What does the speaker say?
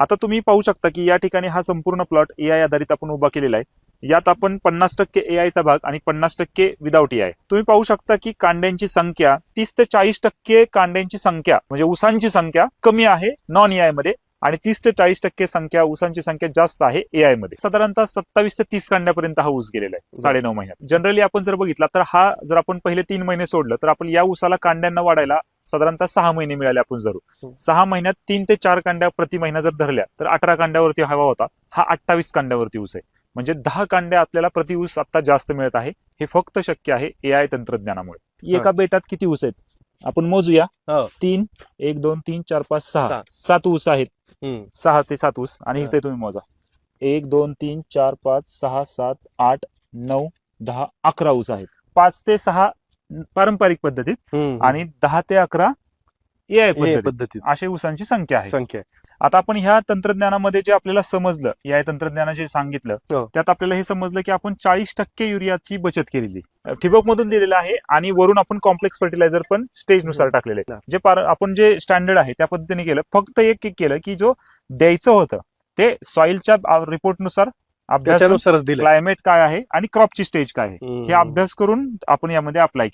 आता तुम्ही पाहू शकता की या ठिकाणी हा संपूर्ण प्लॉट एआय आधारित आपण उभा केलेला आहे. यात आपण 50% एआयचा भाग आणि 50% विदाऊट एआय. तुम्ही पाहू शकता की कांड्यांची संख्या 30 ते 40% कांड्यांची संख्या म्हणजे ऊसांची संख्या कमी आहे नॉन एआय मध्ये आणि 30 ते 40% संख्या ऊसांची संख्या जास्त आहे एआय मध्ये. साधारणतः 27 ते 30 कांड्यापर्यंत हा ऊस गेलेला आहे 9.5 महिन्यात. जनरली आपण जर बघितला तर हा जर आपण पहिले 3 महिने सोडलं तर आपण या ऊसाला कांड्यांना वाढायला साधारणतः 6 महिने मिळाले. आपण जर 6 महिन्यात 3 ते 4 कांड्या प्रति महिना जर धरल्या तर 18 कांड्यावरती हवा होता. हा 28 कांड्यावरती ऊस आहे. म्हणजे 10 कांड्या आपल्याला प्रति ऊस आता जास्त मिळत आहे. हे फक्त शक्य आहे एआय तंत्रज्ञानामुळे. एका बेटात किती ऊस आहेत आपण मोजूया. 3 1 2 3 4 5 6 7 ऊस आहेत. 6 ते 7 ऊस आणि इथे तुम्ही मोजा 1 2 3 4 5 6 7 8 9 10 11 ऊस आहेत. 5 ते 6 पारंपरिक पद्धतीत आणि 10 ते 11 एआय पद्धतीत अशी ऊसांची संख्या आहे. आता आपण ह्या तंत्रज्ञानामध्ये जे आपल्याला समजलं एआय तंत्रज्ञानाचे सांगितलं त्यात आपल्याला हे समजलं की आपण 40% युरियाची बचत केलेली. ठिबक मधून दिलेलं आहे आणि वरून आपण कॉम्प्लेक्स फर्टिलायझर पण स्टेजनुसार टाकलेले आहे. जे आपण जे स्टँडर्ड आहे त्या पद्धतीने केलं. फक्त एक केलं की जो द्यायचं होतं ते सॉइलच्या रिपोर्टनुसार अभ्यासानुसारच दिलं. क्लायमेट काय आहे आणि क्रॉपची स्टेज काय आहे हे अभ्यास करून आपण यामध्ये अप्लाय केलं.